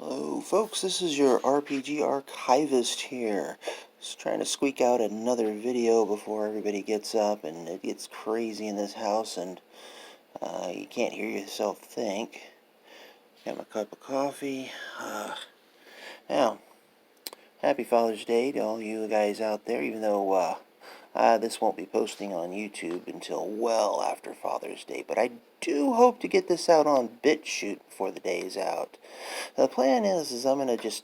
Hello folks, this is your RPG archivist here. Just trying to squeak out another video before everybody gets up and it gets crazy in this house and you can't hear yourself think. Got my cup of coffee. Now, happy Father's Day to all you guys out there, even though this won't be posting on YouTube until well after Father's Day, but I do hope to get this out on BitChute before the day is out. The plan is I'm going to just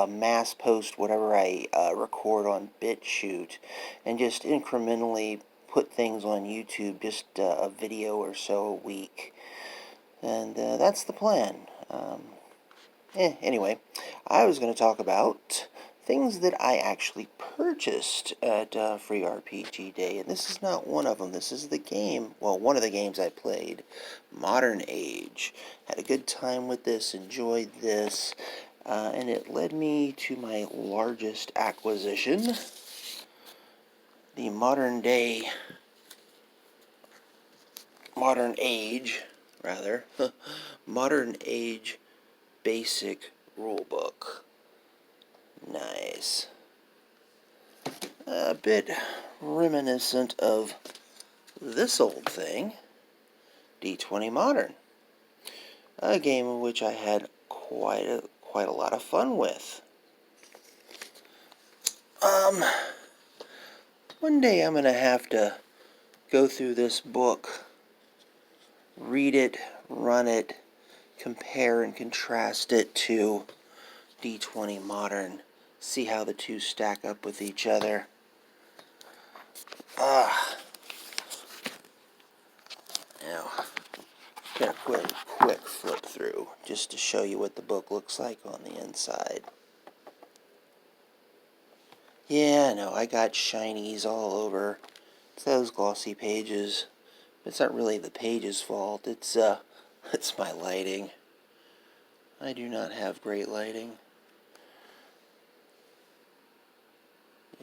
mass post whatever I record on BitChute and just incrementally put things on YouTube, just a video or so a week. And that's the plan. Anyway, I was going to talk about things that I actually purchased at Free RPG Day, and this is not one of them. This is the game, well, one of the games I played, Modern Age. Had a good time with this, enjoyed this, and it led me to my largest acquisition, the Modern Age, Modern Age Basic Rulebook. Nice. A bit reminiscent of this old thing, D20 Modern. A game in which I had quite a lot of fun with. One day I'm going to have to go through this book, read it, run it, compare and contrast it to D20 Modern, see how the two stack up with each other. Now, gonna quick flip through just to show you what the book looks like on the inside. Yeah, no, I got shinies all over. It's those glossy pages. It's not really the page's fault. It's my lighting. I do not have great lighting.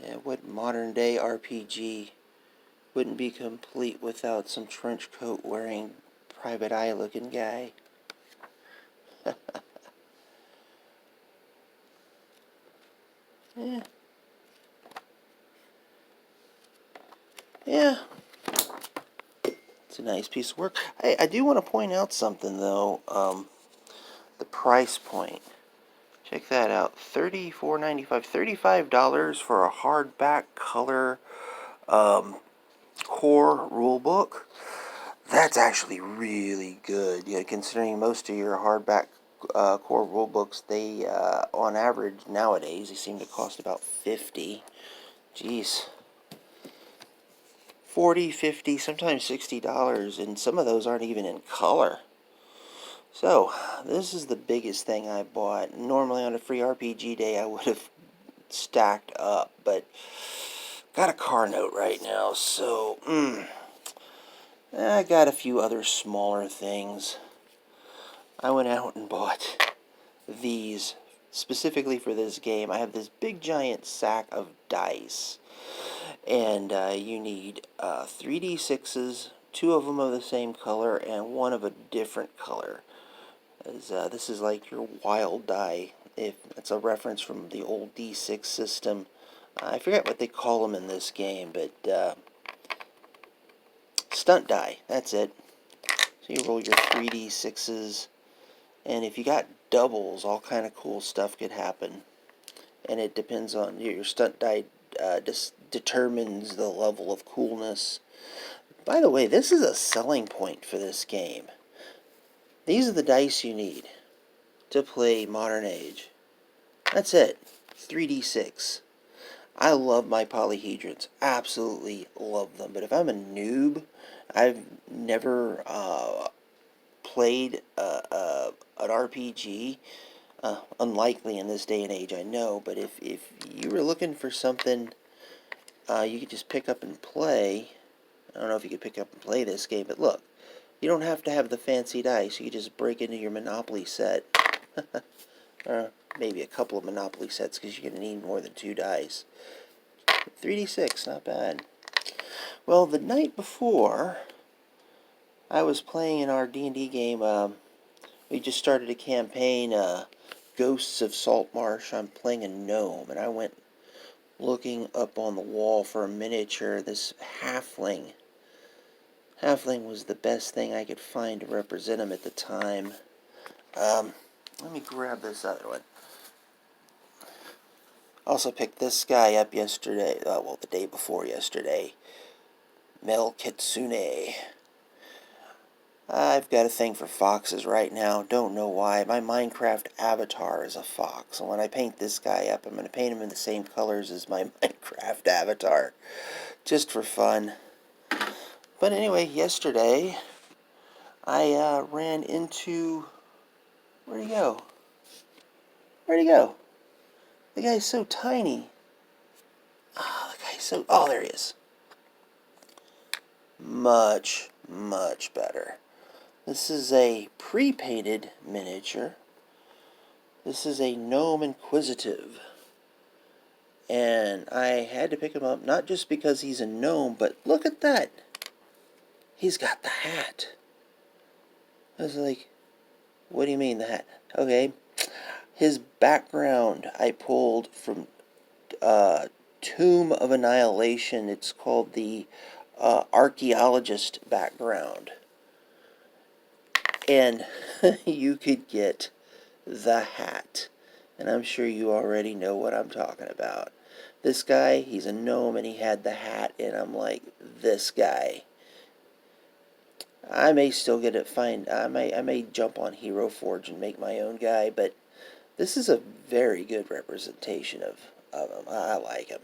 Yeah, what modern day RPG wouldn't be complete without some trench coat wearing private eye looking guy? Yeah. It's a nice piece of work. I do want to point out something though. The price point. Check that out. $34.95. $35 for a hardback color core rulebook. That's actually really good. Yeah, considering most of your hardback core rulebooks, they on average nowadays they seem to cost about $50. Jeez. $40, $50, sometimes $60, and some of those aren't even in color. So, this is the biggest thing I bought. Normally on a Free RPG Day I would have stacked up, but got a car note right now, so I got a few other smaller things. I went out and bought these specifically for this game. I have this big giant sack of dice, and you need 3d6s, 2 of them of the same color and 1 of a different color. This is like your wild die, if it's a reference from the old D6 system. I forget what they call them in this game, but stunt die, that's it. So you roll your 3d6s, and if you got doubles, all kind of cool stuff could happen. And it depends on your stunt die, determines the level of coolness. By the way, this is a selling point for this game. These are the dice you need to play Modern Age. That's it. 3d6. I love my polyhedrons. Absolutely love them. But if I'm a noob, I've never played an RPG. Unlikely in this day and age, I know. But if you were looking for something you could just pick up and play. I don't know if you could pick up and play this game, but look. You don't have to have the fancy dice. You can just break into your Monopoly set. Or maybe a couple of Monopoly sets, because you're going to need more than 2 dice. 3d6, not bad. Well, the night before, I was playing in our D&D game. We just started a campaign, Ghosts of Salt Marsh. I'm playing a gnome, and I went looking up on the wall for a miniature. This halfling. Halfling was the best thing I could find to represent him at the time. Let me grab this other one. Also picked this guy up yesterday. Well, the day before yesterday. Mel Kitsune. I've got a thing for foxes right now. Don't know why. My Minecraft avatar is a fox. And when I paint this guy up, I'm going to paint him in the same colors as my Minecraft avatar. Just for fun. But anyway, yesterday, I ran into... Where'd he go? Where'd he go? The guy's so tiny. Oh, the guy's so... Oh, there he is. Much, much better. This is a pre-painted miniature. This is a Gnome Inquisitive. And I had to pick him up, not just because he's a gnome, but look at that. He's got the hat. I was like, what do you mean the hat? Okay. His background I pulled from Tomb of Annihilation. It's called the archaeologist background. And you could get the hat. And I'm sure you already know what I'm talking about. This guy, he's a gnome and he had the hat, and I'm like, this guy. I may still get it I may jump on Hero Forge and make my own guy, but this is a very good representation of him. I like him.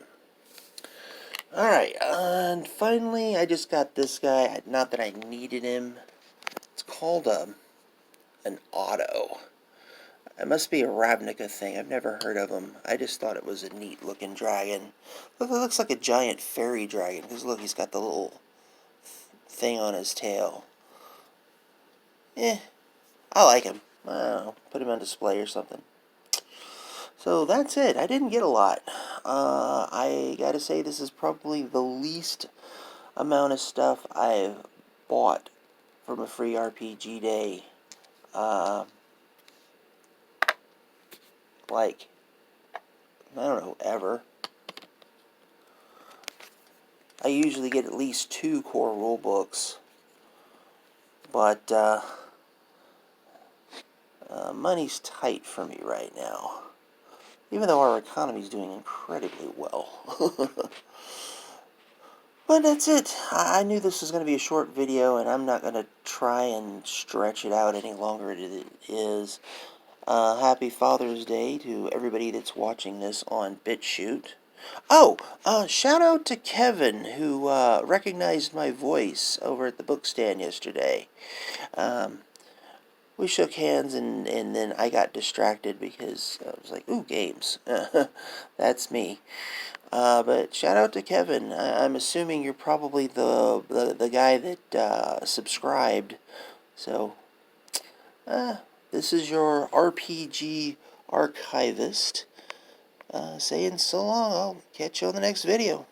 Alright, and finally I just got this guy. Not that I needed him. It's called an auto. It must be a Ravnica thing. I've never heard of him. I just thought it was a neat looking dragon. Look, it looks like a giant fairy dragon. Because look, he's got the little thing on his tail. I like him. I don't know. Put him on display or something. So that's it. I didn't get a lot. I gotta say this is probably the least amount of stuff I've bought from a free RPG day. Like, I don't know, ever. I usually get at least 2 core rule books, but money's tight for me right now, even though our economy's doing incredibly well. But that's it. I knew this was going to be a short video, and I'm not going to try and stretch it out any longer than it is. Happy Father's Day to everybody that's watching this on BitChute. Oh, shout out to Kevin, who recognized my voice over at the book stand yesterday. We shook hands, and then I got distracted because I was like, ooh, games. That's me. But shout out to Kevin. I'm assuming you're probably the guy that subscribed. So, this is your RPG archivist saying so long. I'll catch you on the next video.